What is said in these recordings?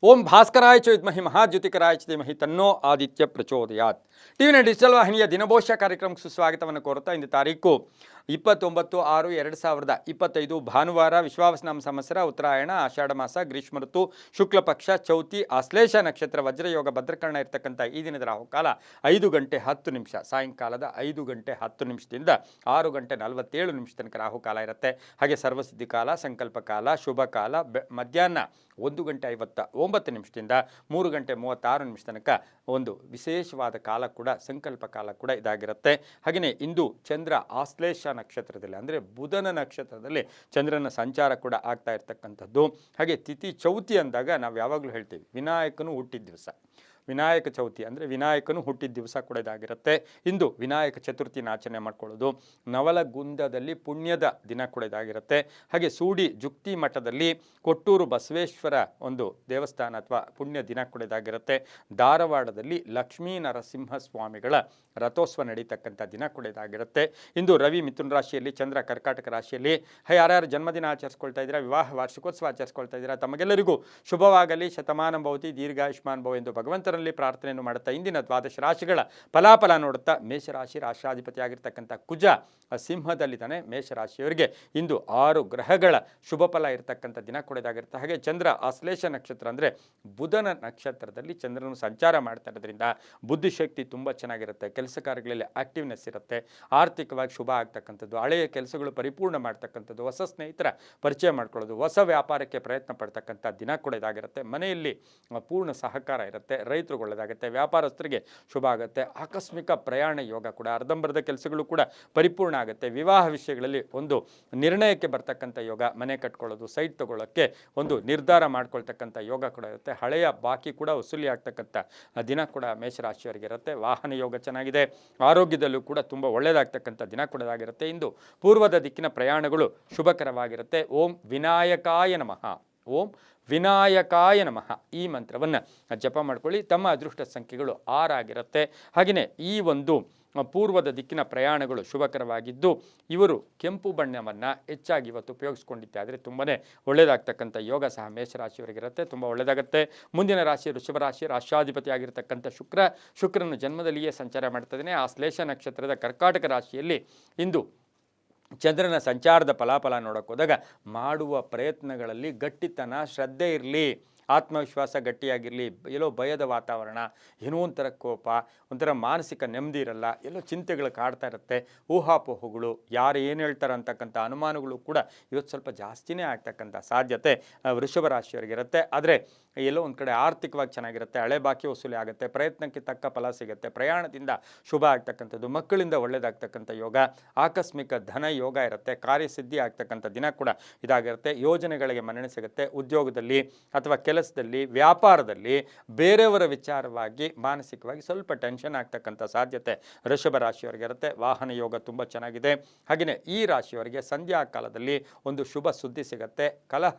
ಓಂ ಭಾಸ್ಕರಾಯ ಚ ವಿದ್ಮಹಿ ಮಹಾದ್ಯುತಿಕರಾಯ ಚ ಧೀಮಹಿ ತನ್ನೋ ಆದಿತ್ಯ ಪ್ರಚೋದಯಾತ್. ಟಿವಿನ ಡಿಜಿಟಲ್ ವಾಹಿನಿಯ ದಿನಭೋಷ್ಯ ಕಾರ್ಯಕ್ರಮಕ್ಕೆ ಸುಸ್ವಾಗತವನ್ನು ಕೋರುತ್ತಾ ಇಂದು ತಾರೀಕು 29/6/2025 ಭಾನುವಾರ ವಿಶ್ವಾವಸನಾಮ ಸಂವತ್ಸರ ಉತ್ತರಾಯಣ ಆಷಾಢ ಮಾಸ ಗ್ರೀಷ್ಮ ಋತು ಶುಕ್ಲ ಪಕ್ಷ ಚೌತಿ ಆಶ್ಲೇಷ ನಕ್ಷತ್ರ ವಜ್ರಯೋಗ ಭದ್ರಕರ್ಣ ಇರತಕ್ಕಂಥ ಈ ದಿನದ ರಾಹುಕಾಲ 5 ಗಂಟೆ 10 ನಿಮಿಷ ಸಾಯಂಕಾಲದ 5 ಗಂಟೆ 10 ನಿಮಿಷದಿಂದ 6 ಗಂಟೆ 47 ನಿಮಿಷ ತನಕ ರಾಹುಕಾಲ ಇರುತ್ತೆ. ಹಾಗೆ ಸರ್ವಸಿದ್ಧಿ ಕಾಲ, ಸಂಕಲ್ಪ ಕಾಲ, ಶುಭ ಕಾಲ ಮಧ್ಯಾಹ್ನ 1 ಗಂಟೆ 59 ನಿಮಿಷದಿಂದ 3 ಗಂಟೆ 36 ನಿಮಿಷ ತನಕ ಒಂದು ವಿಶೇಷವಾದ ಕಾಲ ಕೂಡ ಸಂಕಲ್ಪ ಕಾಲ ಕೂಡ ಇದಾಗಿರುತ್ತೆ. ಹಾಗೆಯೇ ಇಂದು ಚಂದ್ರ ಆಶ್ಲೇಷ ನಕ್ಷತ್ರದಲ್ಲಿ ಅಂದರೆ ಬುಧನ ನಕ್ಷತ್ರದಲ್ಲಿ ಚಂದ್ರನ ಸಂಚಾರ ಕೂಡ ಆಗ್ತಾ ಇರ್ತಕ್ಕಂಥದ್ದು. ಹಾಗೆ ತಿಥಿ ಚೌತಿ ಅಂದಾಗ ನಾವು ಯಾವಾಗಲೂ ಹೇಳ್ತೀವಿ ವಿನಾಯಕನು ಹುಟ್ಟಿದ ದಿವಸ, ವಿನಾಯಕ ಚೌತಿ ಅಂದರೆ ವಿನಾಯಕನು ಹುಟ್ಟಿದ ದಿವಸ ಕೂಡ ಇದಾಗಿರುತ್ತೆ. ಇಂದು ವಿನಾಯಕ ಚತುರ್ಥಿನ ಆಚರಣೆ ಮಾಡ್ಕೊಳ್ಳೋದು, ನವಲಗುಂದದಲ್ಲಿ ಪುಣ್ಯದ ದಿನ ಕೂಡ ಇದಾಗಿರುತ್ತೆ. ಹಾಗೆ ಸೂಡಿ ಜುಕ್ತಿ ಮಠದಲ್ಲಿ ಕೊಟ್ಟೂರು ಬಸವೇಶ್ವರ ಒಂದು ದೇವಸ್ಥಾನ ಅಥವಾ ಪುಣ್ಯ ದಿನ ಕೂಡ ಇದಾಗಿರುತ್ತೆ. ಧಾರವಾಡದಲ್ಲಿ ಲಕ್ಷ್ಮೀ ನರಸಿಂಹ ಸ್ವಾಮಿಗಳ ರಥೋತ್ಸವ ನಡೀತಕ್ಕಂಥ ದಿನ ಕೂಡ ಇದಾಗಿರುತ್ತೆ. ಇಂದು ರವಿ ಮಿಥುನ ರಾಶಿಯಲ್ಲಿ, ಚಂದ್ರ ಕರ್ಕಾಟಕ ರಾಶಿಯಲ್ಲಿ. ಯಾರ್ಯಾರು ಜನ್ಮದಿನ ಆಚರಿಸ್ಕೊಳ್ತಾ ಇದ್ದೀರಾ, ವಿವಾಹ ವಾರ್ಷಿಕೋತ್ಸವ ಆಚರಿಸ್ಕೊಳ್ತಾ ಇದ್ದೀರಾ, ತಮಗೆಲ್ಲರಿಗೂ ಶುಭವಾಗಲಿ, ಶತಮಾನ ಭವತಿ, ದೀರ್ಘಾಯುಷ್ಮಾನ್ ಭವ ಎಂದು ಭಗವಂತನ ಪ್ರಾರ್ಥನೆಯನ್ನು ಮಾಡುತ್ತಾ ಇಂದಿನ ದ್ವಾದಶ ರಾಶಿಗಳ ಫಲಾಫಲ ನೋಡುತ್ತಾ ಮೇಷರಾಶಿ ರಾಶಾಧಿಪತಿಯಾಗಿರ್ತಕ್ಕಂಥ ಕುಜ ಸಿಂಹದಲ್ಲಿದ್ದಾನೆ. ಮೇಷರಾಶಿಯವರಿಗೆ ಇಂದು 6 ಗ್ರಹಗಳ ಶುಭ ಫಲ ಇರತಕ್ಕಂಥ ದಿನ ಕೂಡ ಇದಾಗಿರುತ್ತೆ. ಹಾಗೆ ಚಂದ್ರ ಆಶ್ಲೇಷ ನಕ್ಷತ್ರ ಅಂದರೆ ಬುಧನ ನಕ್ಷತ್ರದಲ್ಲಿ ಚಂದ್ರನು ಸಂಚಾರ ಮಾಡ್ತಾ ಇರೋದ್ರಿಂದ ಬುದ್ಧಿಶಕ್ತಿ ತುಂಬ ಚೆನ್ನಾಗಿರುತ್ತೆ, ಕೆಲಸ ಕಾರ್ಯಗಳಲ್ಲಿ ಆಕ್ಟಿವ್ನೆಸ್ ಇರುತ್ತೆ, ಆರ್ಥಿಕವಾಗಿ ಶುಭ ಆಗ್ತಕ್ಕಂಥದ್ದು, ಹಳೆಯ ಕೆಲಸಗಳು ಪರಿಪೂರ್ಣ ಮಾಡ್ತಕ್ಕಂಥದ್ದು, ಹೊಸ ಸ್ನೇಹಿತರ ಪರಿಚಯ ಮಾಡ್ಕೊಳ್ಳೋದು, ಹೊಸ ವ್ಯಾಪಾರಕ್ಕೆ ಪ್ರಯತ್ನ ಪಡ್ತಕ್ಕಂಥ ದಿನ ಕೂಡ ಇದಾಗಿರುತ್ತೆ. ಮನೆಯಲ್ಲಿ ಪೂರ್ಣ ಸಹಕಾರ ಇರುತ್ತೆ, ರೈತರಿಗೆ ಒಳ್ಳೆಯದಾಗುತ್ತೆ, ವ್ಯಾಪಾರಸ್ಥರಿಗೆ ಶುಭ ಆಗುತ್ತೆ, ಆಕಸ್ಮಿಕ ಪ್ರಯಾಣ ಯೋಗ ಕೂಡ, ಅರ್ಧಂಬರ್ಧ ಕೆಲಸಗಳು ಕೂಡ ಪರಿಪೂರ್ಣ ಆಗುತ್ತೆ, ವಿವಾಹ ವಿಷಯಗಳಲ್ಲಿ ಒಂದು ನಿರ್ಣಯಕ್ಕೆ ಬರ್ತಕ್ಕಂಥ ಯೋಗ, ಮನೆ ಕಟ್ಕೊಳ್ಳೋದು, ಸೈಟ್ ತಗೊಳ್ಳೋಕ್ಕೆ ಒಂದು ನಿರ್ಧಾರ ಮಾಡ್ಕೊಳ್ತಕ್ಕಂಥ ಯೋಗ ಕೂಡ ಇರುತ್ತೆ, ಹಳೆಯ ಬಾಕಿ ಕೂಡ ವಸೂಲಿ ಆಗ್ತಕ್ಕಂಥ ದಿನ ಕೂಡ ಮೇಷರಾಶಿಯವರಿಗೆ ಇರುತ್ತೆ. ವಾಹನ ಯೋಗ ಚೆನ್ನಾಗಿದೆ, ಆರೋಗ್ಯದಲ್ಲೂ ಕೂಡ ತುಂಬ ಒಳ್ಳೆಯದಾಗ್ತಕ್ಕಂಥ ದಿನ ಕೂಡ ಆಗಿರುತ್ತೆ. ಇಂದು ಪೂರ್ವದ ದಿಕ್ಕಿನ ಪ್ರಯಾಣಗಳು ಶುಭಕರವಾಗಿರುತ್ತೆ. ಓಂ ವಿನಾಯಕಾಯ ನಮಃ, ಓಂ ವಿನಾಯಕಾಯ ನಮಃ ಈ ಮಂತ್ರವನ್ನು ಜಪ ಮಾಡ್ಕೊಳ್ಳಿ. ತಮ್ಮ ಅದೃಷ್ಟ ಸಂಖ್ಯೆಗಳು 6 ಆಗಿರುತ್ತೆ. ಹಾಗೆಯೇ ಈ ಒಂದು ಪೂರ್ವದ ದಿಕ್ಕಿನ ಪ್ರಯಾಣಗಳು ಶುಭಕರವಾಗಿದ್ದು ಇವರು ಕೆಂಪು ಬಣ್ಣವನ್ನು ಹೆಚ್ಚಾಗಿ ಇವತ್ತು ಉಪಯೋಗಿಸ್ಕೊಂಡಿದ್ದಾದರೆ ತುಂಬಾ ಒಳ್ಳೆಯದಾಗ್ತಕ್ಕಂಥ ಯೋಗ ಸಹ ಮೇಷರಾಶಿಯವರಿಗಿರುತ್ತೆ, ತುಂಬ ಒಳ್ಳೆಯದಾಗುತ್ತೆ. ಮುಂದಿನ ರಾಶಿ ವೃಷಭ ರಾಶಿ, ರಾಷ್ಟ್ರಾಧಿಪತಿ ಆಗಿರತಕ್ಕಂಥ ಶುಕ್ರನು ಜನ್ಮದಲ್ಲಿಯೇ ಸಂಚಾರ ಮಾಡ್ತಿದ್ದಾನೆ. ಆಶ್ಲೇಷ ನಕ್ಷತ್ರದ ಕರ್ಕಾಟಕ ರಾಶಿಯಲ್ಲಿ ಇಂದು ಚಂದ್ರನ ಸಂಚಾರದ ಫಲಾಫಲ ನೋಡೋಕೆ ಹೋದಾಗ ಮಾಡುವ ಪ್ರಯತ್ನಗಳಲ್ಲಿ ಗಟ್ಟಿತನ, ಶ್ರದ್ಧೆ ಇರಲಿ, ಆತ್ಮವಿಶ್ವಾಸ ಗಟ್ಟಿಯಾಗಿರಲಿ, ಎಲ್ಲೋ ಭಯದ ವಾತಾವರಣ, ಏನೋ ಒಂಥರ ಕೋಪ, ಒಂಥರ ಮಾನಸಿಕ ನೆಮ್ಮದಿ ಇರಲ್ಲ, ಎಲ್ಲೋ ಚಿಂತೆಗಳು ಕಾಡ್ತಾ ಇರುತ್ತೆ, ಊಹಾಪೋಹಗಳು, ಯಾರು ಏನು ಹೇಳ್ತಾರೆ ಅಂತಕ್ಕಂಥ ಅನುಮಾನಗಳು ಕೂಡ ಇವತ್ತು ಸ್ವಲ್ಪ ಜಾಸ್ತಿನೇ ಆಗ್ತಕ್ಕಂಥ ಸಾಧ್ಯತೆ ವೃಷಭ ರಾಶಿಯವರಿಗಿರುತ್ತೆ. ಆದರೆ ಎಲ್ಲೋ ಒಂದು ಕಡೆ ಆರ್ಥಿಕವಾಗಿ ಚೆನ್ನಾಗಿರುತ್ತೆ, ಹಳೆ ಬಾಕಿ ವಸೂಲಿ ಆಗುತ್ತೆ, ಪ್ರಯತ್ನಕ್ಕೆ ತಕ್ಕ ಫಲ ಸಿಗುತ್ತೆ, ಪ್ರಯಾಣದಿಂದ ಶುಭ ಆಗ್ತಕ್ಕಂಥದ್ದು, ಮಕ್ಕಳಿಂದ ಒಳ್ಳೆಯದಾಗ್ತಕ್ಕಂಥ ಯೋಗ, ಆಕಸ್ಮಿಕ ಧನ ಯೋಗ ಇರುತ್ತೆ, ಕಾರ್ಯಸಿದ್ಧಿ ಆಗ್ತಕ್ಕಂಥ ದಿನ ಕೂಡ ಇದಾಗಿರುತ್ತೆ. ಯೋಜನೆಗಳಿಗೆ ಮನ್ನಣೆ ಸಿಗುತ್ತೆ, ಉದ್ಯೋಗದಲ್ಲಿ ಅಥವಾ ಕೆಲಸದಲ್ಲಿ, ವ್ಯಾಪಾರದಲ್ಲಿ ಬೇರೆಯವರ ವಿಚಾರವಾಗಿ ಮಾನಸಿಕವಾಗಿ ಸ್ವಲ್ಪ ಟೆನ್ಷನ್ ಆಗ್ತಕ್ಕಂಥ ಸಾಧ್ಯತೆ ವೃಷಭ ರಾಶಿಯವರಿಗಿರುತ್ತೆ. ವಾಹನ ಯೋಗ ತುಂಬ ಚೆನ್ನಾಗಿದೆ. ಹಾಗೆಯೇ ಈ ರಾಶಿಯವರಿಗೆ ಸಂಧ್ಯಾ ಕಾಲದಲ್ಲಿ ಒಂದು ಶುಭ ಸುದ್ದಿ ಸಿಗುತ್ತೆ.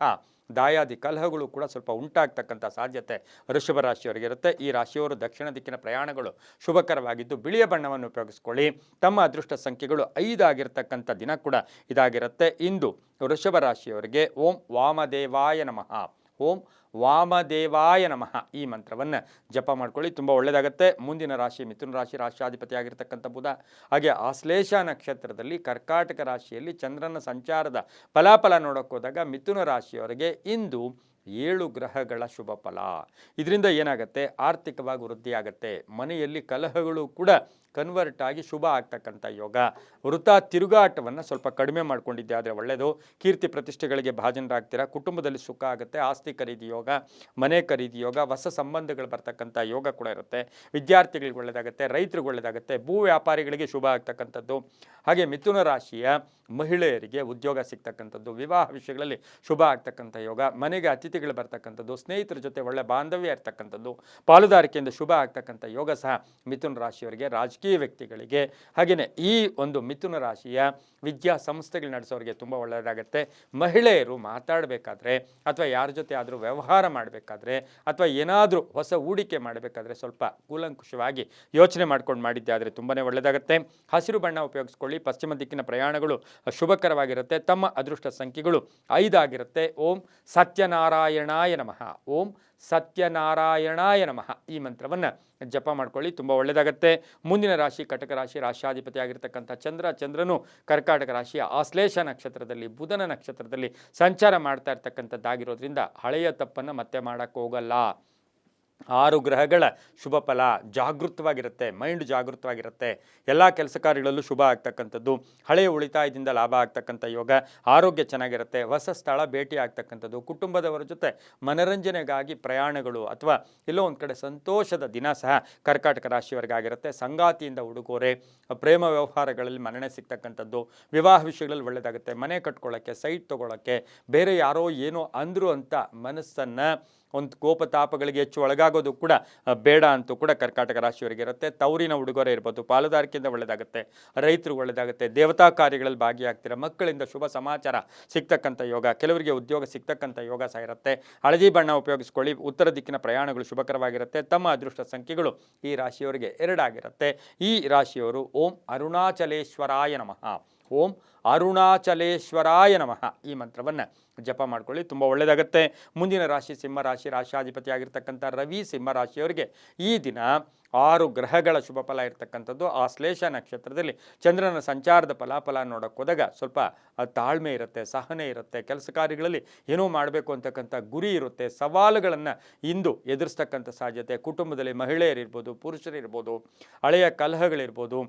ದಾಯಾದಿ ಕಲಹಗಳು ಕೂಡ ಸ್ವಲ್ಪ ಉಂಟಾಗ್ತಕ್ಕಂಥ ಸಾಧ್ಯತೆ ವೃಷಭ ರಾಶಿಯವರಿಗಿರುತ್ತೆ. ಈ ರಾಶಿಯವರು ದಕ್ಷಿಣ ದಿಕ್ಕಿನ ಪ್ರಯಾಣಗಳು ಶುಭಕರವಾಗಿದ್ದು ಬಿಳಿಯ ಬಣ್ಣವನ್ನು ಉಪಯೋಗಿಸ್ಕೊಳ್ಳಿ. ತಮ್ಮ ಅದೃಷ್ಟ ಸಂಖ್ಯೆಗಳು 5 ಆಗಿರ್ತಕ್ಕಂಥ ದಿನ ಕೂಡ ಇದಾಗಿರುತ್ತೆ. ಇಂದು ವೃಷಭ ರಾಶಿಯವರಿಗೆ ಓಂ ವಾಮದೇವಾಯ ನಮಃ, ಓಂ ವಾಮದೇವಾಯ ನಮಃ ಈ ಮಂತ್ರವನ್ನು ಜಪ ಮಾಡ್ಕೊಳ್ಳಿ, ತುಂಬ ಒಳ್ಳೆಯದಾಗುತ್ತೆ. ಮುಂದಿನ ರಾಶಿ ಮಿಥುನ ರಾಶಿ, ರಾಷ್ಟ್ರಾಧಿಪತಿ ಆಗಿರ್ತಕ್ಕಂಥ ಬುಧ. ಹಾಗೆ ಆಶ್ಲೇಷ ನಕ್ಷತ್ರದಲ್ಲಿ ಕರ್ಕಾಟಕ ರಾಶಿಯಲ್ಲಿ ಚಂದ್ರನ ಸಂಚಾರದ ಫಲಾಫಲ ನೋಡೋಕೆ ಹೋದಾಗ ಮಿಥುನ ರಾಶಿಯವರಿಗೆ ಇಂದು 7 ಗ್ರಹಗಳ ಶುಭ ಫಲ. ಇದರಿಂದ ಏನಾಗುತ್ತೆ, ಆರ್ಥಿಕವಾಗಿ ವೃದ್ಧಿ ಆಗುತ್ತೆ, ಮನೆಯಲ್ಲಿ ಕಲಹಗಳು ಕೂಡ ಕನ್ವರ್ಟ್ ಆಗಿ ಶುಭ ಆಗ್ತಕ್ಕಂಥ ಯೋಗ, ವೃಥಾ ತಿರುಗಾಟವನ್ನು ಸ್ವಲ್ಪ ಕಡಿಮೆ ಮಾಡ್ಕೊಂಡಿದ್ದೆ ಆದರೆ ಒಳ್ಳೆಯದು, ಕೀರ್ತಿ ಪ್ರತಿಷ್ಠೆಗಳಿಗೆ ಭಾಜನರಾಗ್ತೀರಾ, ಕುಟುಂಬದಲ್ಲಿ ಸುಖ ಆಗುತ್ತೆ, ಆಸ್ತಿ ಖರೀದಿ ಯೋಗ, ಮನೆ ಖರೀದಿ ಯೋಗ, ಹೊಸ ಸಂಬಂಧಗಳು ಬರ್ತಕ್ಕಂಥ ಯೋಗ ಕೂಡ ಇರುತ್ತೆ, ವಿದ್ಯಾರ್ಥಿಗಳಿಗೆ ಒಳ್ಳೆಯದಾಗುತ್ತೆ, ರೈತರಿಗೆ ಒಳ್ಳೆಯದಾಗುತ್ತೆ, ಭೂ ವ್ಯಾಪಾರಿಗಳಿಗೆ ಶುಭ ಆಗ್ತಕ್ಕಂಥದ್ದು. ಹಾಗೆ ಮಿಥುನ ರಾಶಿಯ ಮಹಿಳೆಯರಿಗೆ ಉದ್ಯೋಗ ಸಿಗ್ತಕ್ಕಂಥದ್ದು, ವಿವಾಹ ವಿಷಯಗಳಲ್ಲಿ ಶುಭ ಆಗ್ತಕ್ಕಂಥ ಯೋಗ, ಮನೆಗೆ ಅತಿಥಿಗಳು ಬರ್ತಕ್ಕಂಥದ್ದು, ಸ್ನೇಹಿತರ ಜೊತೆ ಒಳ್ಳೆ ಬಾಂಧವ್ಯ ಇರ್ತಕ್ಕಂಥದ್ದು, ಪಾಲುದಾರಿಕೆಯಿಂದ ಶುಭ ಆಗ್ತಕ್ಕಂಥ ಯೋಗ ಸಹ ಮಿಥುನ ರಾಶಿಯವರಿಗೆ, ರಾಜಕೀಯ ವ್ಯಕ್ತಿಗಳಿಗೆ, ಹಾಗೆಯೇ ಈ ಒಂದು ಮಿಥುನ ರಾಶಿಯ ವಿದ್ಯಾ ಸಂಸ್ಥೆಗಳು ನಡೆಸೋರಿಗೆ ತುಂಬ ಒಳ್ಳೆಯದಾಗುತ್ತೆ. ಮಹಿಳೆಯರು ಮಾತಾಡಬೇಕಾದ್ರೆ ಅಥವಾ ಯಾರ ಜೊತೆ ಆದರೂ ವ್ಯವಹಾರ ಮಾಡಬೇಕಾದ್ರೆ ಅಥವಾ ಏನಾದರೂ ಹೊಸ ಹೂಡಿಕೆ ಮಾಡಬೇಕಾದ್ರೆ ಸ್ವಲ್ಪ ಕೂಲಂಕುಷವಾಗಿ ಯೋಚನೆ ಮಾಡ್ಕೊಂಡು ಮಾಡಿದ್ದೆ ಆದರೆ ತುಂಬಾ ಒಳ್ಳೆಯದಾಗುತ್ತೆ. ಹಸಿರು ಬಣ್ಣ ಉಪಯೋಗಿಸ್ಕೊಳ್ಳಿ. ಪಶ್ಚಿಮ ದಿಕ್ಕಿನ ಪ್ರಯಾಣಗಳು ಶುಭಕರವಾಗಿರುತ್ತೆ. ತಮ್ಮ ಅದೃಷ್ಟ ಸಂಖ್ಯೆಗಳು 5 ಆಗಿರುತ್ತೆ. ಓಂ ಸತ್ಯನಾರಾಯಣ ಸತ್ಯನಾರಾಯಣಾಯ ನಮಃ. ಓಂ ಸತ್ಯನಾರಾಯಣಾಯ ನಮಃ. ಈ ಮಂತ್ರವನ್ನು ಜಪ ಮಾಡ್ಕೊಳ್ಳಿ, ತುಂಬ ಒಳ್ಳೆಯದಾಗತ್ತೆ. ಮುಂದಿನ ರಾಶಿ ಕಟಕ ರಾಶಿ, ರಾಶ್ಯಾಧಿಪತಿ ಆಗಿರ್ತಕ್ಕಂಥ ಚಂದ್ರನು ಕರ್ಕಾಟಕ ರಾಶಿಯ ಆಶ್ಲೇಷ ನಕ್ಷತ್ರದಲ್ಲಿ, ಬುಧನ ನಕ್ಷತ್ರದಲ್ಲಿ ಸಂಚಾರ ಮಾಡ್ತಾ ಇರ್ತಕ್ಕಂಥದ್ದಾಗಿರೋದ್ರಿಂದ ಹಳೆಯ ತಪ್ಪನ್ನು ಮತ್ತೆ ಮಾಡೋಕ್ಕೆ ಹೋಗಲ್ಲ. 6 ಗ್ರಹಗಳ ಶುಭ ಫಲ, ಜಾಗೃತವಾಗಿರುತ್ತೆ, ಮೈಂಡ್ ಜಾಗೃತವಾಗಿರುತ್ತೆ, ಎಲ್ಲ ಕೆಲಸ ಕಾರ್ಯಗಳಲ್ಲೂ ಶುಭ ಆಗ್ತಕ್ಕಂಥದ್ದು, ಹಳೆಯ ಉಳಿತಾಯದಿಂದ ಲಾಭ ಆಗ್ತಕ್ಕಂಥ ಯೋಗ, ಆರೋಗ್ಯ ಚೆನ್ನಾಗಿರುತ್ತೆ, ಹೊಸ ಸ್ಥಳ ಭೇಟಿ ಆಗ್ತಕ್ಕಂಥದ್ದು, ಕುಟುಂಬದವರ ಜೊತೆ ಮನರಂಜನೆಗಾಗಿ ಪ್ರಯಾಣಗಳು ಅಥವಾ ಎಲ್ಲೋ ಒಂದು ಕಡೆ ಸಂತೋಷದ ದಿನ ಸಹ ಕರ್ಕಾಟಕ ರಾಶಿಯವರಿಗಾಗಿರುತ್ತೆ. ಸಂಗಾತಿಯಿಂದ ಉಡುಗೊರೆ, ಪ್ರೇಮ ವ್ಯವಹಾರಗಳಲ್ಲಿ ಮನ್ನಣೆ ಸಿಗ್ತಕ್ಕಂಥದ್ದು, ವಿವಾಹ ವಿಷಯಗಳಲ್ಲಿ ಒಳ್ಳೆಯದಾಗುತ್ತೆ, ಮನೆ ಕಟ್ಕೊಳ್ಳೋಕ್ಕೆ, ಸೈಟ್ ತೊಗೊಳ್ಳೋಕ್ಕೆ, ಬೇರೆ ಯಾರೋ ಏನೋ ಅಂದರು ಅಂತ ಮನಸ್ಸನ್ನು ಒಂದು ಕೋಪತಾಪಗಳಿಗೆ ಹೆಚ್ಚು ಒಳಗಾಗೋದು ಕೂಡ ಬೇಡ ಅಂತೂ ಕೂಡ ಕರ್ಕಾಟಕ ರಾಶಿಯವರಿಗೆ ಇರುತ್ತೆ. ತವರಿನ ಉಡುಗೊರೆ ಇರ್ಬೋದು, ಪಾಲುದಾರಿಕೆಯಿಂದ ಒಳ್ಳೆಯದಾಗುತ್ತೆ, ರೈತರಿಗೆ ಒಳ್ಳೆಯದಾಗುತ್ತೆ, ದೇವತಾ ಕಾರ್ಯಗಳಲ್ಲಿ ಭಾಗಿಯಾಗ್ತೀರ, ಮಕ್ಕಳಿಂದ ಶುಭ ಸಮಾಚಾರ ಸಿಗ್ತಕ್ಕಂಥ ಯೋಗ, ಕೆಲವರಿಗೆ ಉದ್ಯೋಗ ಸಿಗ್ತಕ್ಕಂಥ ಯೋಗ ಸಹ ಇರುತ್ತೆ. ಹಳದಿ ಬಣ್ಣ ಉಪಯೋಗಿಸ್ಕೊಳ್ಳಿ. ಉತ್ತರ ದಿಕ್ಕಿನ ಪ್ರಯಾಣಗಳು ಶುಭಕರವಾಗಿರುತ್ತೆ. ತಮ್ಮ ಅದೃಷ್ಟ ಸಂಖ್ಯೆಗಳು ಈ ರಾಶಿಯವರಿಗೆ 2 ಆಗಿರುತ್ತೆ. ಈ ರಾಶಿಯವರು ಓಂ ಅರುಣಾಚಲೇಶ್ವರಾಯ ನಮಃ, ಓಂ ಅರುಣಾಚಲೇಶ್ವರಾಯ ನಮಃ ಈ ಮಂತ್ರವನ್ನು ಜಪ ಮಾಡ್ಕೊಳ್ಳಿ, ತುಂಬ ಒಳ್ಳೆಯದಾಗುತ್ತೆ. ಮುಂದಿನ ರಾಶಿ ಸಿಂಹರಾಶಿ, ರಾಶಿಯಾಧಿಪತಿ ಆಗಿರ್ತಕ್ಕಂಥ ರವಿ ಸಿಂಹರಾಶಿಯವರಿಗೆ ಈ ದಿನ 6 ಗ್ರಹಗಳ ಶುಭ ಫಲ ಇರತಕ್ಕಂಥದ್ದು. ಆಶ್ಲೇಷ ನಕ್ಷತ್ರದಲ್ಲಿ ಚಂದ್ರನ ಸಂಚಾರದ ಫಲಾಫಲ ನೋಡೋಕೆ ಹೋದಾಗ ಸ್ವಲ್ಪ ತಾಳ್ಮೆ ಇರುತ್ತೆ, ಸಹನೆ ಇರುತ್ತೆ, ಕೆಲಸ ಕಾರ್ಯಗಳಲ್ಲಿ ಏನೋ ಮಾಡಬೇಕು ಅಂತಕ್ಕಂಥ ಗುರಿ ಇರುತ್ತೆ, ಸವಾಲುಗಳನ್ನು ಇಂದು ಎದುರಿಸ್ತಕ್ಕಂಥ ಸಾಧ್ಯತೆ, ಕುಟುಂಬದಲ್ಲಿ ಮಹಿಳೆಯರಿರ್ಬೋದು, ಪುರುಷರಿರ್ಬೋದು, ಹಳೆಯ ಕಲಹಗಳಿರ್ಬೋದು,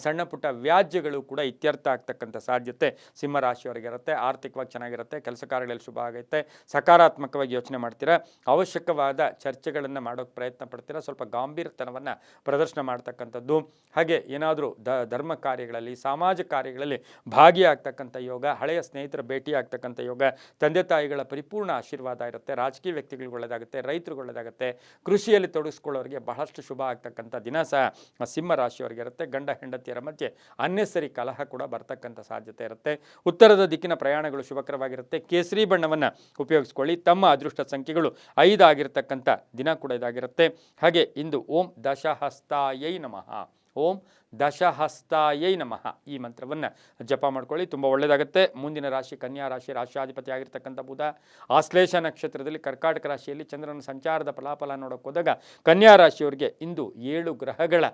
ಸಣ್ಣ ಪುಟ್ಟ ವ್ಯಾಜ್ಯಗಳು ಕೂಡ ಇತ್ಯರ್ಥ ಆಗ್ತಕ್ಕಂಥ ಸಾಧ್ಯತೆ ಸಿಂಹರಾಶಿಯವರಿಗೆ ಇರುತ್ತೆ. ಆರ್ಥಿಕವಾಗಿ ಚೆನ್ನಾಗಿರುತ್ತೆ, ಕೆಲಸ ಕಾರ್ಯಗಳಲ್ಲಿ ಶುಭ ಆಗುತ್ತೆ, ಸಕಾರಾತ್ಮಕವಾಗಿ ಯೋಚನೆ ಮಾಡ್ತೀರಾ, ಅವಶ್ಯಕವಾದ ಚರ್ಚೆಗಳನ್ನು ಮಾಡೋಕ್ಕೆ ಪ್ರಯತ್ನ ಪಡ್ತೀರಾ, ಸ್ವಲ್ಪ ಗಾಂಭೀರ್ಯತನವನ್ನು ಪ್ರದರ್ಶನ ಮಾಡ್ತಕ್ಕಂಥದ್ದು, ಹಾಗೆ ಏನಾದರೂ ಧರ್ಮ ಕಾರ್ಯಗಳಲ್ಲಿ, ಸಮಾಜ ಕಾರ್ಯಗಳಲ್ಲಿ ಭಾಗಿಯಾಗ್ತಕ್ಕಂಥ ಯೋಗ, ಹಳೆಯ ಸ್ನೇಹಿತರ ಭೇಟಿ ಆಗ್ತಕ್ಕಂಥ ಯೋಗ, ತಂದೆ ತಾಯಿಗಳ ಪರಿಪೂರ್ಣ ಆಶೀರ್ವಾದ ಇರುತ್ತೆ, ರಾಜಕೀಯ ವ್ಯಕ್ತಿಗಳಿಗೆ ಒಳ್ಳೆಯದಾಗುತ್ತೆ, ರೈತರಿಗೆ ಒಳ್ಳೆಯದಾಗುತ್ತೆ, ಕೃಷಿಯಲ್ಲಿ ತೊಡಗಿಸ್ಕೊಳ್ಳೋರಿಗೆ ಬಹಳಷ್ಟು ಶುಭ ಆಗ್ತಕ್ಕಂಥ ದಿನ ಸಹ ಸಿಂಹ ರಾಶಿಯವರಿಗೆ ಇರುತ್ತೆ. ಗಂಡ ಹೆಂಡತಿಯರ ಮಧ್ಯೆ ಅನ್ನೆಸರಿ ಕಲಹ ಕೂಡ ಬರ್ತಕ್ಕಂಥ ಸಾಧ್ಯತೆ ಇರುತ್ತೆ. ಉತ್ತರದ ದಿಕ್ಕಿನ ಪ್ರಯಾಣಗಳು ಶುಭಕರವಾಗಿರುತ್ತೆ. ಕೇಸರಿ ಬಣ್ಣವನ್ನು ಉಪಯೋಗಿಸ್ಕೊಳ್ಳಿ. ತಮ್ಮ ಅದೃಷ್ಟ ಸಂಖ್ಯೆಗಳು 5 ಆಗಿರ್ತಕ್ಕಂಥ ದಿನ ಕೂಡ ಇದಾಗಿರುತ್ತೆ. ಹಾಗೆ ಇಂದು ಓಂ ದಶಹಸ್ತಾಯೈ ನಮಃ, ಓಂ ದಶಹಸ್ತಾಯೈ ನಮಃ ಈ ಮಂತ್ರವನ್ನು ಜಪ ಮಾಡ್ಕೊಳ್ಳಿ, ತುಂಬ ಒಳ್ಳೆಯದಾಗುತ್ತೆ. ಮುಂದಿನ ರಾಶಿ ಕನ್ಯಾ ರಾಶಿ, ರಾಶಿಯಾಧಿಪತಿ ಆಗಿರ್ತಕ್ಕಂಥ ಬುಧ ಆಶ್ಲೇಷ ನಕ್ಷತ್ರದಲ್ಲಿ ಕರ್ಕಾಟಕ ರಾಶಿಯಲ್ಲಿ ಚಂದ್ರನ ಸಂಚಾರದ ಫಲಾಫಲ ನೋಡೋಕೆ ಹೋದಾಗ ಕನ್ಯಾ ರಾಶಿಯವರಿಗೆ ಇಂದು 7 ಗ್ರಹಗಳ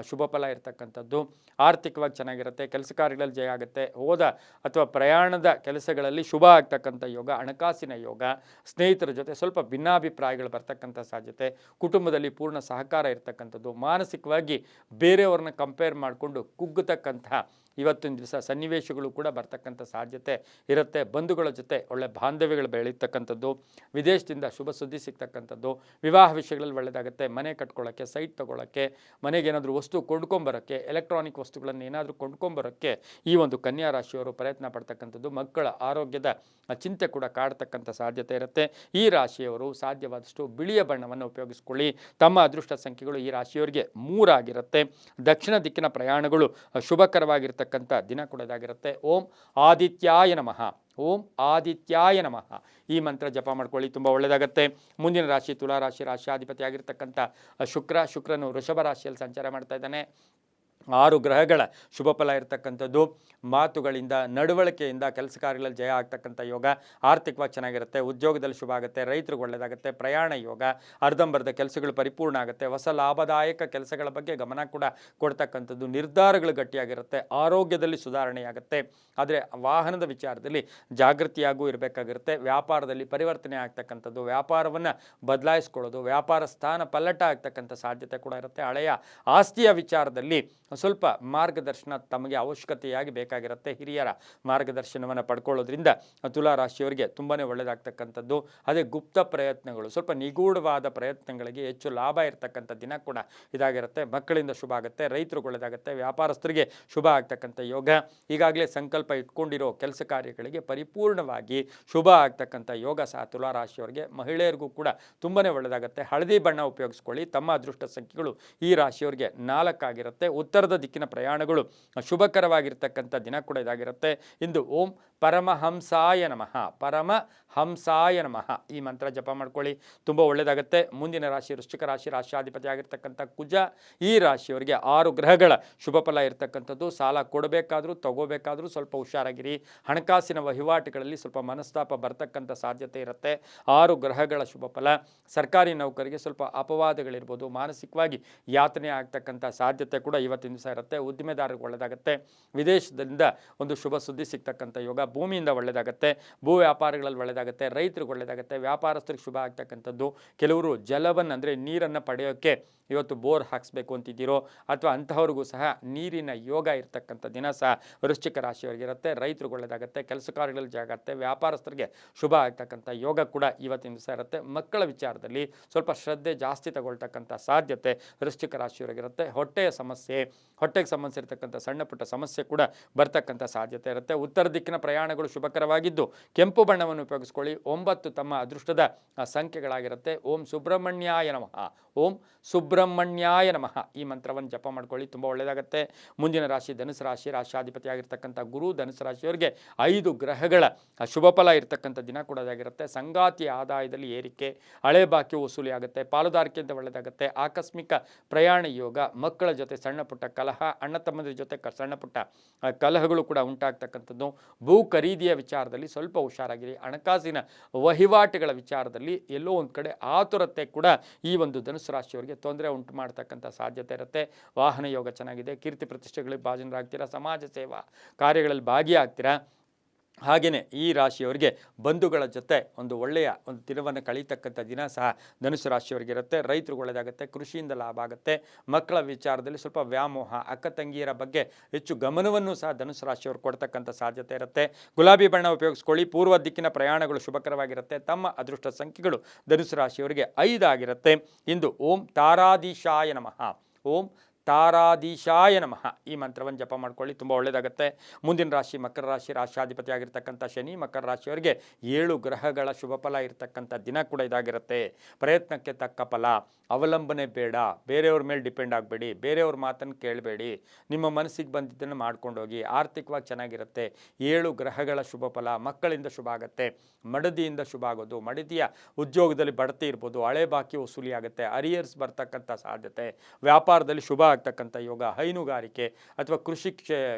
ಶುಭ ಫಲ ಇರತಕ್ಕಂಥದ್ದು. ಆರ್ಥಿಕವಾಗಿ ಚೆನ್ನಾಗಿರುತ್ತೆ, ಕೆಲಸ ಕಾರ್ಯಗಳಲ್ಲಿ ಜಯ ಆಗುತ್ತೆ, ಹೋದ ಅಥವಾ ಪ್ರಯಾಣದ ಕೆಲಸಗಳಲ್ಲಿ ಶುಭ ಆಗ್ತಕ್ಕಂಥ ಯೋಗ, ಹಣಕಾಸಿನ ಯೋಗ, ಸ್ನೇಹಿತರ ಜೊತೆ ಸ್ವಲ್ಪ ಭಿನ್ನಾಭಿಪ್ರಾಯಗಳು ಬರ್ತಕ್ಕಂಥ ಸಾಧ್ಯತೆ, ಕುಟುಂಬದಲ್ಲಿ ಪೂರ್ಣ ಸಹಕಾರ ಇರತಕ್ಕಂಥದ್ದು, ಮಾನಸಿಕವಾಗಿ ಬೇರೆಯವ್ರನ್ನ ಕಂಪೇರ್ ಮಾಡಿಕೊಂಡು ಕುಗ್ಗತಕ್ಕಂಥ ಇವತ್ತಿನ ದಿವಸ ಸನ್ನಿವೇಶಗಳು ಕೂಡ ಬರ್ತಕ್ಕಂಥ ಸಾಧ್ಯತೆ ಇರುತ್ತೆ. ಬಂಧುಗಳ ಜೊತೆ ಒಳ್ಳೆ ಬಾಂಧವ್ಯಗಳು ಬೆಳೀತಕ್ಕಂಥದ್ದು, ವಿದೇಶದಿಂದ ಶುಭ ಸುದ್ದಿ ಸಿಗ್ತಕ್ಕಂಥದ್ದು, ವಿವಾಹ ವಿಷಯಗಳಲ್ಲಿ ಒಳ್ಳೆಯದಾಗುತ್ತೆ, ಮನೆ ಕಟ್ಕೊಳ್ಳೋಕ್ಕೆ, ಸೈಟ್ ತೊಗೊಳ್ಳೋಕ್ಕೆ, ಮನೆಗೇನಾದರೂ ವಸ್ತು ಕೊಂಡ್ಕೊಂಬರೋಕ್ಕೆ, ಎಲೆಕ್ಟ್ರಾನಿಕ್ ವಸ್ತುಗಳನ್ನು ಏನಾದರೂ ಕೊಂಡ್ಕೊಂಬರೋಕ್ಕೆ ಈ ಒಂದು ಕನ್ಯಾ ರಾಶಿಯವರು ಪ್ರಯತ್ನ ಪಡ್ತಕ್ಕಂಥದ್ದು. ಮಕ್ಕಳ ಆರೋಗ್ಯದ ಚಿಂತೆ ಕೂಡ ಕಾಡ್ತಕ್ಕಂಥ ಸಾಧ್ಯತೆ ಇರುತ್ತೆ. ಈ ರಾಶಿಯವರು ಸಾಧ್ಯವಾದಷ್ಟು ಬಿಳಿಯ ಬಣ್ಣವನ್ನು ಉಪಯೋಗಿಸ್ಕೊಳ್ಳಿ. ತಮ್ಮ ಅದೃಷ್ಟ ಸಂಖ್ಯೆಗಳು ಈ ರಾಶಿಯವರಿಗೆ 3 ಆಗಿರುತ್ತೆ. ದಕ್ಷಿಣ ದಿಕ್ಕಿನ ಪ್ರಯಾಣಗಳು ಶುಭಕರವಾಗಿರ್ತಕ್ಕಂಥ ದಿನ ಕೂಡ ಇದಾಗಿರುತ್ತೆ. ಓಂ ಆದಿತ್ಯಾಯ ನಮಃ, ಓಂ ಆದಿತ್ಯಾಯ ನಮಃ ಈ ಮಂತ್ರ ಜಪ ಮಾಡ್ಕೊಳ್ಳಿ, ತುಂಬ ಒಳ್ಳೆಯದಾಗುತ್ತೆ. ಮುಂದಿನ ರಾಶಿ ತುಲಾ ರಾಶಿ, ರಾಶಿಯಾಧಿಪತಿ ಆಗಿರ್ತಕ್ಕಂಥ ಶುಕ್ರನು ವೃಷಭ ರಾಶಿಯಲ್ಲಿ ಸಂಚಾರ ಮಾಡ್ತಾ ಇದ್ದಾನೆ. 6 ಗ್ರಹಗಳ ಶುಭ ಫಲ ಇರತಕ್ಕಂಥದ್ದು. ಮಾತುಗಳಿಂದ, ನಡವಳಿಕೆಯಿಂದ ಕೆಲಸ ಕಾರ್ಯಗಳಲ್ಲಿ ಜಯ ಆಗ್ತಕ್ಕಂಥ ಯೋಗ, ಆರ್ಥಿಕವಾಗಿ ಚೆನ್ನಾಗಿರುತ್ತೆ, ಉದ್ಯೋಗದಲ್ಲಿ ಶುಭ ಆಗುತ್ತೆ, ರೈತರಿಗೆ ಒಳ್ಳೆಯದಾಗುತ್ತೆ, ಪ್ರಯಾಣ ಯೋಗ, ಅರ್ಧಂಬರ್ಧ ಕೆಲಸಗಳು ಪರಿಪೂರ್ಣ ಆಗುತ್ತೆ, ಹೊಸ ಲಾಭದಾಯಕ ಕೆಲಸಗಳ ಬಗ್ಗೆ ಗಮನ ಕೂಡ ಕೊಡ್ತಕ್ಕಂಥದ್ದು, ನಿರ್ಧಾರಗಳು ಗಟ್ಟಿಯಾಗಿರುತ್ತೆ, ಆರೋಗ್ಯದಲ್ಲಿ ಸುಧಾರಣೆಯಾಗುತ್ತೆ. ಆದರೆ ವಾಹನದ ವಿಚಾರದಲ್ಲಿ ಜಾಗೃತಿಯಾಗೂ ಇರಬೇಕಾಗಿರುತ್ತೆ. ವ್ಯಾಪಾರದಲ್ಲಿ ಪರಿವರ್ತನೆ ಆಗ್ತಕ್ಕಂಥದ್ದು, ವ್ಯಾಪಾರವನ್ನು ಬದಲಾಯಿಸ್ಕೊಳ್ಳೋದು, ವ್ಯಾಪಾರ ಸ್ಥಾನ ಪಲ್ಲಟ ಆಗ್ತಕ್ಕಂಥ ಸಾಧ್ಯತೆ ಕೂಡ ಇರುತ್ತೆ. ಹಳೆಯ ಆಸ್ತಿಯ ವಿಚಾರದಲ್ಲಿ ಸ್ವಲ್ಪ ಮಾರ್ಗದರ್ಶನ ತಮಗೆ ಅವಶ್ಯಕತೆಯಾಗಿ ಬೇಕಾಗಿರುತ್ತೆ. ಹಿರಿಯರ ಮಾರ್ಗದರ್ಶನವನ್ನು ಪಡ್ಕೊಳ್ಳೋದ್ರಿಂದ ತುಲಾ ರಾಶಿಯವರಿಗೆ ತುಂಬಾ ಒಳ್ಳೆಯದಾಗ್ತಕ್ಕಂಥದ್ದು. ಅದೇ ಗುಪ್ತ ಪ್ರಯತ್ನಗಳು, ಸ್ವಲ್ಪ ನಿಗೂಢವಾದ ಪ್ರಯತ್ನಗಳಿಗೆ ಹೆಚ್ಚು ಲಾಭ ಇರತಕ್ಕಂಥ ದಿನ ಕೂಡ ಇದಾಗಿರುತ್ತೆ. ಮಕ್ಕಳಿಂದ ಶುಭ ಆಗುತ್ತೆ, ರೈತರಿಗೆ ಒಳ್ಳೆಯದಾಗುತ್ತೆ, ವ್ಯಾಪಾರಸ್ಥರಿಗೆ ಶುಭ ಆಗ್ತಕ್ಕಂಥ ಯೋಗ, ಈಗಾಗಲೇ ಸಂಕಲ್ಪ ಇಟ್ಕೊಂಡಿರೋ ಕೆಲಸ ಕಾರ್ಯಗಳಿಗೆ ಪರಿಪೂರ್ಣವಾಗಿ ಶುಭ ಆಗ್ತಕ್ಕಂಥ ಯೋಗ ಸಹ ತುಲಾ ರಾಶಿಯವರಿಗೆ. ಮಹಿಳೆಯರಿಗೂ ಕೂಡ ತುಂಬಾ ಒಳ್ಳೆಯದಾಗುತ್ತೆ. ಹಳದಿ ಬಣ್ಣ ಉಪಯೋಗಿಸ್ಕೊಳ್ಳಿ. ತಮ್ಮ ಅದೃಷ್ಟ ಸಂಖ್ಯೆಗಳು ಈ ರಾಶಿಯವರಿಗೆ 4 ಆಗಿರುತ್ತೆ. ಉತ್ತರ ಉತ್ತರದ ದಿಕ್ಕಿನ ಪ್ರಯಾಣಗಳು ಶುಭಕರವಾಗಿರ್ತಕ್ಕಂಥ ದಿನ ಕೂಡ ಇದಾಗಿರುತ್ತೆ. ಇಂದು ಓಂ ಪರಮಹಂಸಾಯ ನಮಃ, ಪರಮಹಂಸಾಯ ನಮಃ ಈ ಮಂತ್ರ ಜಪ ಮಾಡ್ಕೊಳ್ಳಿ, ತುಂಬ ಒಳ್ಳೆಯದಾಗುತ್ತೆ. ಮುಂದಿನ ರಾಶಿ ವೃಶ್ಚಿಕ ರಾಶಿ, ರಾಶಿಯಾಧಿಪತಿ ಆಗಿರ್ತಕ್ಕಂಥ ಕುಜ. ಈ ರಾಶಿಯವರಿಗೆ 6 ಗ್ರಹಗಳ ಶುಭ ಫಲ ಇರತಕ್ಕಂಥದ್ದು. ಸಾಲ ಕೊಡಬೇಕಾದ್ರೂ ತಗೋಬೇಕಾದ್ರೂ ಸ್ವಲ್ಪ ಹುಷಾರಾಗಿರಿ. ಹಣಕಾಸಿನ ವಹಿವಾಟುಗಳಲ್ಲಿ ಸ್ವಲ್ಪ ಮನಸ್ತಾಪ ಬರ್ತಕ್ಕಂಥ ಸಾಧ್ಯತೆ ಇರುತ್ತೆ. 6 ಗ್ರಹಗಳ ಶುಭ ಫಲ. ಸರ್ಕಾರಿ ನೌಕರಿಗೆ ಸ್ವಲ್ಪ ಅಪವಾದಗಳಿರ್ಬೋದು, ಮಾನಸಿಕವಾಗಿ ಯಾತನೆ ಆಗ್ತಕ್ಕಂಥ ಸಾಧ್ಯತೆ ಕೂಡ ಇವತ್ತಿನ ದಿವಸ ಇರುತ್ತೆ. ಉದ್ದಿಮೆದಾರರಿಗೆ ಒಳ್ಳೆಯದಾಗುತ್ತೆ. ವಿದೇಶದಿಂದ ಒಂದು ಶುಭ ಸುದ್ದಿ ಸಿಗ್ತಕ್ಕಂಥ ಯೋಗ. ಭೂಮಿಯಿಂದ ಒಳ್ಳೆಯದಾಗುತ್ತೆ. ಭೂ ವ್ಯಾಪಾರಗಳಲ್ಲಿ ಒಳ್ಳೆಯದಾಗುತ್ತೆ. ರೈತರಿಗೆ ಒಳ್ಳೆಯದಾಗುತ್ತೆ. ವ್ಯಾಪಾರಸ್ಥರಿಗೆ ಶುಭ ಆಗ್ತಕ್ಕಂಥದ್ದು. ಕೆಲವರು ಜಲವನ್ನು ಅಂದರೆ ನೀರನ್ನು ಪಡೆಯೋಕ್ಕೆ ಇವತ್ತು ಬೋರ್ ಹಾಕಿಸ್ಬೇಕು ಅಂತಿದ್ದೀರೋ ಅಥವಾ ಅಂತಹವ್ರಿಗೂ ಸಹ ನೀರಿನ ಯೋಗ ಇರ್ತಕ್ಕಂಥ ದಿನ ಸಹ ವೃಶ್ಚಿಕ ರಾಶಿಯವರಿಗಿರುತ್ತೆ. ರೈತರಿಗೆ ಒಳ್ಳೆಯದಾಗುತ್ತೆ. ಕೆಲಸ ಕಾರ್ಯಗಳಲ್ಲಿ ಜಾಗತ್ತೆ. ವ್ಯಾಪಾರಸ್ಥರಿಗೆ ಶುಭ ಆಗ್ತಕ್ಕಂಥ ಯೋಗ ಕೂಡ ಇವತ್ತಿನ ದಿವಸ ಇರುತ್ತೆ. ಮಕ್ಕಳ ವಿಚಾರದಲ್ಲಿ ಸ್ವಲ್ಪ ಶ್ರದ್ಧೆ ಜಾಸ್ತಿ ತಗೊಳ್ತಕ್ಕಂಥ ಸಾಧ್ಯತೆ ವೃಶ್ಚಿಕ ರಾಶಿಯವರಿಗಿರುತ್ತೆ. ಹೊಟ್ಟೆಯ ಸಮಸ್ಯೆ, ಹೊಟ್ಟೆಗೆ ಸಂಬಂಧಿಸಿರ್ತಕ್ಕಂಥ ಸಣ್ಣ ಪುಟ್ಟ ಸಮಸ್ಯೆ ಕೂಡ ಬರ್ತಕ್ಕಂಥ ಸಾಧ್ಯತೆ ಇರುತ್ತೆ. ಉತ್ತರ ದಿಕ್ಕಿನ ಪ್ರಯಾಣಗಳು ಶುಭಕರವಾಗಿದ್ದು ಕೆಂಪು ಬಣ್ಣವನ್ನು ಉಪಯೋಗಿಸ್ಕೊಳ್ಳಿ. 9 ತಮ್ಮ ಅದೃಷ್ಟದ ಸಂಖ್ಯೆಗಳಾಗಿರುತ್ತೆ. ಓಂ ಸುಬ್ರಹ್ಮಣ್ಯಾಯ ನಮಃ, ಓಂ ಸುಬ್ರಹ್ಮಣ್ಯಾಯ ನಮಃ ಈ ಮಂತ್ರವನ್ನು ಜಪ ಮಾಡ್ಕೊಳ್ಳಿ, ತುಂಬ ಒಳ್ಳೆಯದಾಗುತ್ತೆ. ಮುಂದಿನ ರಾಶಿ ಧನುಸು ರಾಶಿ, ರಾಶಿಯಾಧಿಪತಿ ಆಗಿರ್ತಕ್ಕಂಥ ಗುರು. ಧನುಸು ರಾಶಿಯವರಿಗೆ 5 ಗ್ರಹಗಳ ಶುಭ ಫಲ ಇರತಕ್ಕಂಥ ದಿನ ಕೂಡ ಅದಾಗಿರುತ್ತೆ. ಸಂಗಾತಿಯ ಆದಾಯದಲ್ಲಿ ಏರಿಕೆ, ಹಳೆ ಬಾಕಿ ವಸೂಲಿ ಆಗುತ್ತೆ. ಪಾಲುದಾರಿಕೆಯಿಂದ ಒಳ್ಳೆಯದಾಗುತ್ತೆ. ಆಕಸ್ಮಿಕ ಪ್ರಯಾಣ ಯೋಗ, ಮಕ್ಕಳ ಜೊತೆ ಸಣ್ಣ ಪುಟ್ಟ ಕಲಹ, ಅಣ್ಣ ತಮ್ಮಂದಿರ ಜೊತೆ ಸಣ್ಣ ಪುಟ್ಟ ಕಲಹಗಳು ಕೂಡ ಉಂಟಾಗ್ತಕ್ಕಂಥದ್ದು. ಭೂ ಖರೀದಿಯ ವಿಚಾರದಲ್ಲಿ ಸ್ವಲ್ಪ ಹುಷಾರಾಗಿರಿ. ಹಣಕಾಸಿನ ವಹಿವಾಟುಗಳ ವಿಚಾರದಲ್ಲಿ ಎಲ್ಲೋ ಒಂದು ಕಡೆ ಆತುರತೆ ಕೂಡ ಈ ಒಂದು ಧನುಸು ರಾಶಿಯವರಿಗೆ ತೊಂದರೆ ಉಂಟು ಮಾಡ್ತಕ್ಕಂಥ ಸಾಧ್ಯತೆ ಇರುತ್ತೆ. ವಾಹನ ಯೋಗ ಚೆನ್ನಾಗಿದೆ. ಕೀರ್ತಿ ಪ್ರತಿಷ್ಠೆಗಳಿಗೆ ಭಾಜನರಾಗ್ತೀರಾ. ಸಮಾಜ ಸೇವಾ ಕಾರ್ಯಗಳಲ್ಲಿ ಭಾಗಿಯಾಗ್ತೀರಾ. ಹಾಗೆಯೇ ಈ ರಾಶಿಯವರಿಗೆ ಬಂಧುಗಳ ಜೊತೆ ಒಂದು ಒಳ್ಳೆಯ ಒಂದು ದಿನವನ್ನು ಕಳೀತಕ್ಕಂಥ ದಿನ ಸಹ ಧನುಸು ರಾಶಿಯವರಿಗಿರುತ್ತೆ. ರೈತರಿಗೆ ಒಳ್ಳೆಯದಾಗುತ್ತೆ. ಕೃಷಿಯಿಂದ ಲಾಭ ಆಗುತ್ತೆ. ಮಕ್ಕಳ ವಿಚಾರದಲ್ಲಿ ಸ್ವಲ್ಪ ವ್ಯಾಮೋಹ, ಅಕ್ಕ ತಂಗಿಯರ ಬಗ್ಗೆ ಹೆಚ್ಚು ಗಮನವನ್ನು ಸಹ ಧನುಸು ರಾಶಿಯವರು ಕೊಡ್ತಕ್ಕಂಥ ಸಾಧ್ಯತೆ ಇರುತ್ತೆ. ಗುಲಾಬಿ ಬಣ್ಣ ಉಪಯೋಗಿಸ್ಕೊಳ್ಳಿ. ಪೂರ್ವ ದಿಕ್ಕಿನ ಪ್ರಯಾಣಗಳು ಶುಭಕರವಾಗಿರುತ್ತೆ. ತಮ್ಮ ಅದೃಷ್ಟ ಸಂಖ್ಯೆಗಳು ಧನುಸು ರಾಶಿಯವರಿಗೆ 5 ಆಗಿರುತ್ತೆ. ಇಂದು ಓಂ ತಾರಾಧೀಶಾಯ ನಮಃ, ಓಂ ತಾರಾಧೀಶಾಯ ನಮಃ ಈ ಮಂತ್ರವನ್ನು ಜಪ ಮಾಡ್ಕೊಳ್ಳಿ, ತುಂಬ ಒಳ್ಳೆಯದಾಗುತ್ತೆ. ಮುಂದಿನ ರಾಶಿ ಮಕರ ರಾಶಿ, ರಾಶಿಯಾಧಿಪತಿ ಆಗಿರ್ತಕ್ಕಂಥ ಶನಿ. ಮಕರ ರಾಶಿಯವರಿಗೆ 7 ಗ್ರಹಗಳ ಶುಭ ಫಲ ಇರತಕ್ಕಂಥ ದಿನ ಕೂಡ ಇದಾಗಿರುತ್ತೆ. ಪ್ರಯತ್ನಕ್ಕೆ ತಕ್ಕ ಫಲ. ಅವಲಂಬನೆ ಬೇಡ, ಬೇರೆಯವ್ರ ಮೇಲೆ ಡಿಪೆಂಡ್ ಆಗಬೇಡಿ, ಬೇರೆಯವ್ರ ಮಾತನ್ನು ಕೇಳಬೇಡಿ, ನಿಮ್ಮ ಮನಸ್ಸಿಗೆ ಬಂದಿದ್ದನ್ನು ಮಾಡ್ಕೊಂಡೋಗಿ. ಆರ್ಥಿಕವಾಗಿ ಚೆನ್ನಾಗಿರುತ್ತೆ. 7 ಗ್ರಹಗಳ ಶುಭ ಫಲ. ಮಕ್ಕಳಿಂದ ಶುಭ ಆಗುತ್ತೆ. ಮಡದಿಯಿಂದ ಶುಭ ಆಗೋದು. ಮಡದಿಯ ಉದ್ಯೋಗದಲ್ಲಿ ಬಡ್ತಿ ಇರ್ಬೋದು. ಹಳೆ ಬಾಕಿ ವಸೂಲಿ ಆಗುತ್ತೆ. ಅರಿಯರ್ಸ್ ಬರ್ತಕ್ಕಂಥ ಸಾಧ್ಯತೆ. ವ್ಯಾಪಾರದಲ್ಲಿ ಶುಭ ಆಗ್ತಕ್ಕಂಥ ಯೋಗ. ಹೈನುಗಾರಿಕೆ ಅಥವಾ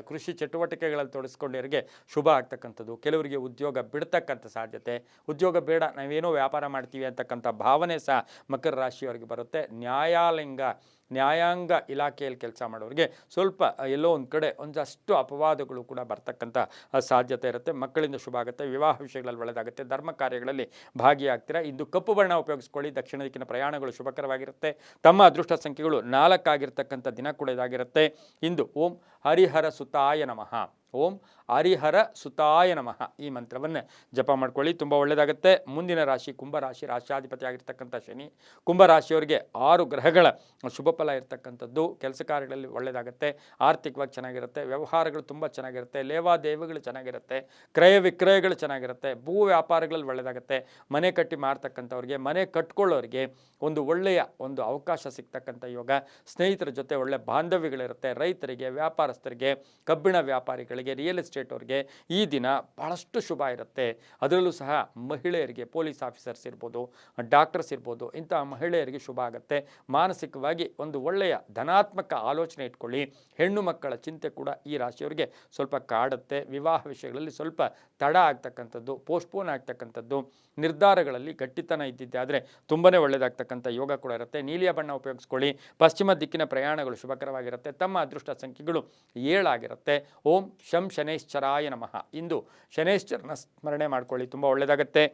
ಕೃಷಿ ಚಟುವಟಿಕೆಗಳಲ್ಲಿ ತೊಡಗಿಸ್ಕೊಂಡಿರೋರಿಗೆ ಶುಭ ಆಗ್ತಕ್ಕಂಥದ್ದು. ಕೆಲವರಿಗೆ ಉದ್ಯೋಗ ಬಿಡ್ತಕ್ಕಂಥ ಸಾಧ್ಯತೆ. ಉದ್ಯೋಗ ಬೇಡ, ನಾವೇನೋ ವ್ಯಾಪಾರ ಮಾಡ್ತೀವಿ ಅಂತಕ್ಕಂಥ ಭಾವನೆ ಸಹ ಮಕರ ರಾಶಿಯವರಿಗೆ ಬರುತ್ತೆ. ನ್ಯಾಯಾಂಗ ಇಲಾಖೆಯಲ್ಲಿ ಕೆಲಸ ಮಾಡೋರಿಗೆ ಸ್ವಲ್ಪ ಎಲ್ಲೋ ಒಂದು ಕಡೆ ಒಂದಷ್ಟು ಅಪವಾದಗಳು ಕೂಡ ಬರ್ತಕ್ಕಂಥ ಸಾಧ್ಯತೆ ಇರುತ್ತೆ. ಮಕ್ಕಳಿಂದ ಶುಭ ಆಗುತ್ತೆ. ವಿವಾಹ ವಿಷಯಗಳಲ್ಲಿ ಒಳ್ಳೆಯದಾಗುತ್ತೆ. ಧರ್ಮ ಕಾರ್ಯಗಳಲ್ಲಿ ಭಾಗಿಯಾಗ್ತೀರಾ. ಇಂದು ಕಪ್ಪು ಬಣ್ಣ ಉಪಯೋಗಿಸ್ಕೊಳ್ಳಿ. ದಕ್ಷಿಣ ದಿಕ್ಕಿನ ಪ್ರಯಾಣಗಳು ಶುಭಕರವಾಗಿರುತ್ತೆ. ತಮ್ಮ ಅದೃಷ್ಟ ಸಂಖ್ಯೆಗಳು 4 ಆಗಿರ್ತಕ್ಕಂಥ ದಿನ ಕೂಡ ಇದಾಗಿರುತ್ತೆ. ಇಂದು ಓಂ ಹರಿಹರ ಸುತಾಯ ನಮಃ, ಓಂ ಹರಿಹರ ಸುತಾಯ ನಮಃ ಈ ಮಂತ್ರವನ್ನು ಜಪ ಮಾಡ್ಕೊಳ್ಳಿ, ತುಂಬ ಒಳ್ಳೆಯದಾಗುತ್ತೆ. ಮುಂದಿನ ರಾಶಿ ಕುಂಭರಾಶಿ, ರಾಶಿಯಾಧಿಪತಿ ಆಗಿರ್ತಕ್ಕಂಥ ಶನಿ. ಕುಂಭರಾಶಿಯವರಿಗೆ 6 ಗ್ರಹಗಳ ಶುಭ ಫಲ ಇರ್ತಕ್ಕಂಥದ್ದು. ಕೆಲಸ ಕಾರ್ಯಗಳಲ್ಲಿ ಒಳ್ಳೆಯದಾಗುತ್ತೆ. ಆರ್ಥಿಕವಾಗಿ ಚೆನ್ನಾಗಿರುತ್ತೆ. ವ್ಯವಹಾರಗಳು ತುಂಬ ಚೆನ್ನಾಗಿರುತ್ತೆ. ಲೇವಾದೇವಿಗಳು ಚೆನ್ನಾಗಿರುತ್ತೆ. ಕ್ರಯ ವಿಕ್ರಯಗಳು ಚೆನ್ನಾಗಿರುತ್ತೆ. ಭೂ ವ್ಯಾಪಾರಗಳಲ್ಲಿ ಒಳ್ಳೆಯದಾಗುತ್ತೆ. ಮನೆ ಕಟ್ಟಿ ಮಾರ್ತಕ್ಕಂಥವ್ರಿಗೆ, ಮನೆ ಕಟ್ಕೊಳ್ಳೋರಿಗೆ ಒಂದು ಒಳ್ಳೆಯ ಒಂದು ಅವಕಾಶ ಸಿಗ್ತಕ್ಕಂಥ ಯೋಗ. ಸ್ನೇಹಿತರ ಜೊತೆ ಒಳ್ಳೆ ಬಾಂಧವ್ಯಗಳಿರುತ್ತೆ. ರೈತರಿಗೆ, ವ್ಯಾಪಾರಸ್ಥರಿಗೆ, ಕಬ್ಬಿಣ ವ್ಯಾಪಾರಿಗಳಿಗೆ, ರಿಯಲ್ ಎಸ್ಟೇಟ್ ಅವ್ರಿಗೆ ಈ ದಿನ ಭಾಳಷ್ಟು ಶುಭ ಇರುತ್ತೆ. ಅದರಲ್ಲೂ ಸಹ ಮಹಿಳೆಯರಿಗೆ, ಪೊಲೀಸ್ ಆಫೀಸರ್ಸ್ ಇರ್ಬೋದು, ಡಾಕ್ಟರ್ಸ್ ಇರ್ಬೋದು, ಇಂತಹ ಮಹಿಳೆಯರಿಗೆ ಶುಭ ಆಗುತ್ತೆ. ಮಾನಸಿಕವಾಗಿ ಒಂದು ಒಳ್ಳೆಯ ಧನಾತ್ಮಕ ಆಲೋಚನೆ ಇಟ್ಕೊಳ್ಳಿ. ಹೆಣ್ಣು ಮಕ್ಕಳ ಚಿಂತೆ ಕೂಡ ಈ ರಾಶಿಯವರಿಗೆ ಸ್ವಲ್ಪ ಕಾಡುತ್ತೆ. ವಿವಾಹ ವಿಷಯಗಳಲ್ಲಿ ಸ್ವಲ್ಪ ತಡ ಆಗ್ತಕ್ಕಂಥದ್ದು, ಪೋಸ್ಟ್ಪೋನ್ ಆಗ್ತಕ್ಕಂಥದ್ದು, ನಿರ್ಧಾರಗಳಲ್ಲಿ ಗಟ್ಟಿತನ ಇದ್ದಿದ್ದೆ ಆದರೆ ತುಂಬಾ ಒಳ್ಳೆಯದಾಗ್ತಕ್ಕಂಥ ಯೋಗ ಕೂಡ ಇರುತ್ತೆ. ನೀಲಿಯ ಬಣ್ಣ ಉಪಯೋಗಿಸ್ಕೊಳ್ಳಿ. ಪಶ್ಚಿಮ ದಿಕ್ಕಿನ ಪ್ರಯಾಣಗಳು ಶುಭಕರವಾಗಿರುತ್ತೆ. ತಮ್ಮ ಅದೃಷ್ಟ ಸಂಖ್ಯೆಗಳು 7 ಆಗಿರುತ್ತೆ. ಓಂ ಶಂ ಶನೈಶ್ಚರಾಯ ನಮಃ. ಇಂದು ಶನೈಶ್ಚರನ ಸ್ಮರಣೆ ಮಾಡ್ಕೊಳ್ಳಿ, ತುಂಬ ಒಳ್ಳೆಯದಾಗುತ್ತೆ.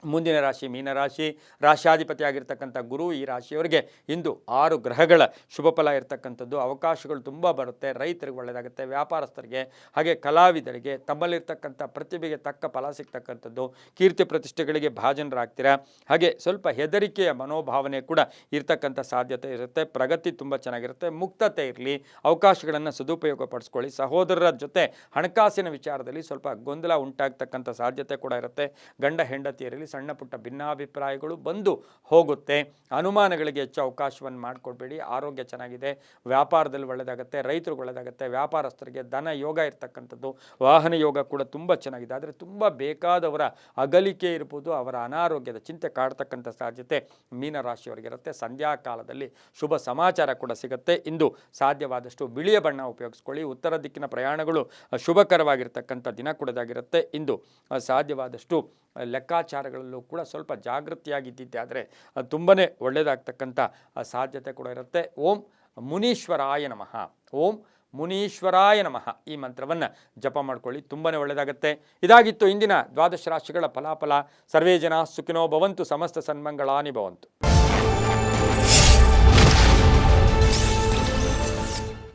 ಮುಂದಿನ ರಾಶಿ ಮೀನರಾಶಿ, ರಾಶಿಯಾಧಿಪತಿ ಆಗಿರ್ತಕ್ಕಂಥ ಗುರು. ಈ ರಾಶಿಯವರಿಗೆ ಇಂದು 6 ಗ್ರಹಗಳ ಶುಭ ಫಲ ಇರ್ತಕ್ಕಂಥದ್ದು. ಅವಕಾಶಗಳು ತುಂಬ ಬರುತ್ತೆ. ರೈತರಿಗೆ ಒಳ್ಳೆಯದಾಗುತ್ತೆ. ವ್ಯಾಪಾರಸ್ಥರಿಗೆ, ಹಾಗೆ ಕಲಾವಿದರಿಗೆ ತಮ್ಮಲ್ಲಿರ್ತಕ್ಕಂಥ ಪ್ರತಿಭೆಗೆ ತಕ್ಕ ಫಲ ಸಿಗ್ತಕ್ಕಂಥದ್ದು. ಕೀರ್ತಿ ಪ್ರತಿಷ್ಠೆಗಳಿಗೆ ಭಾಜನರಾಗ್ತೀರಾ. ಹಾಗೆ ಸ್ವಲ್ಪ ಹೆದರಿಕೆಯ ಮನೋಭಾವನೆ ಕೂಡ ಇರ್ತಕ್ಕಂಥ ಸಾಧ್ಯತೆ ಇರುತ್ತೆ. ಪ್ರಗತಿ ತುಂಬ ಚೆನ್ನಾಗಿರುತ್ತೆ. ಮುಕ್ತತೆ ಇರಲಿ, ಅವಕಾಶಗಳನ್ನು ಸದುಪಯೋಗ ಪಡಿಸ್ಕೊಳ್ಳಿ. ಸಹೋದರರ ಜೊತೆ ಹಣಕಾಸಿನ ವಿಚಾರದಲ್ಲಿ ಸ್ವಲ್ಪ ಗೊಂದಲ ಉಂಟಾಗ್ತಕ್ಕಂಥ ಸಾಧ್ಯತೆ ಕೂಡ ಇರುತ್ತೆ. ಗಂಡ ಹೆಂಡತಿಯರಲ್ಲಿ ಸಣ್ಣ ಪುಟ್ಟ ಭಿನ್ನಾಭಿಪ್ರಾಯಗಳು ಬಂದು ಹೋಗುತ್ತೆ. ಅನುಮಾನಗಳಿಗೆ ಹೆಚ್ಚು ಅವಕಾಶವನ್ನು ಮಾಡಿಕೊಡ್ಬೇಡಿ. ಆರೋಗ್ಯ ಚೆನ್ನಾಗಿದೆ, ವ್ಯಾಪಾರದಲ್ಲಿ ಒಳ್ಳೆಯದಾಗುತ್ತೆ, ರೈತರಿಗೆ ಒಳ್ಳೆಯದಾಗುತ್ತೆ, ವ್ಯಾಪಾರಸ್ಥರಿಗೆ ಧನ ಯೋಗ ಇರ್ತಕ್ಕಂಥದ್ದು, ವಾಹನ ಯೋಗ ಕೂಡ ತುಂಬ ಚೆನ್ನಾಗಿದೆ. ಆದರೆ ತುಂಬ ಬೇಕಾದವರ ಅಗಲಿಕೆ ಇರ್ಬೋದು, ಅವರ ಅನಾರೋಗ್ಯದ ಚಿಂತೆ ಕಾಡ್ತಕ್ಕಂಥ ಸಾಧ್ಯತೆ ಮೀನರಾಶಿಯವರಿಗಿರುತ್ತೆ. ಸಂಧ್ಯಾ ಕಾಲದಲ್ಲಿ ಶುಭ ಸಮಾಚಾರ ಕೂಡ ಸಿಗುತ್ತೆ. ಇಂದು ಸಾಧ್ಯವಾದಷ್ಟು ಬಿಳಿಯ ಬಣ್ಣ ಉಪಯೋಗಿಸ್ಕೊಳ್ಳಿ. ಉತ್ತರ ದಿಕ್ಕಿನ ಪ್ರಯಾಣಗಳು ಶುಭಕರವಾಗಿರ್ತಕ್ಕಂಥ ದಿನ ಕೂಡದಾಗಿರುತ್ತೆ. ಇಂದು ಸಾಧ್ಯವಾದಷ್ಟು ಲೆಕ್ಕಾಚಾರಗಳಲ್ಲೂ ಕೂಡ ಸ್ವಲ್ಪ ಜಾಗೃತಿಯಾಗಿದ್ದಿದ್ದೆ ಆದರೆ ತುಂಬಾ ಒಳ್ಳೆಯದಾಗ್ತಕ್ಕಂಥ ಸಾಧ್ಯತೆ ಕೂಡ ಇರುತ್ತೆ. ಓಂ ಮುನೀಶ್ವರಾಯ ನಮಃ, ಓಂ ಮುನೀಶ್ವರಾಯ ನಮಃ ಈ ಮಂತ್ರವನ್ನು ಜಪ ಮಾಡ್ಕೊಳ್ಳಿ, ತುಂಬಾ ಒಳ್ಳೆಯದಾಗುತ್ತೆ. ಇದಾಗಿತ್ತು ಇಂದಿನ ದ್ವಾದಶ ರಾಶಿಗಳ ಫಲಾಫಲ. ಸರ್ವೇ ಜನ ಸುಖಿನೋ ಭವಂತು, ಸಮಸ್ತ ಸನ್ಮಂಗಳಾನಿ ಭವಂತು.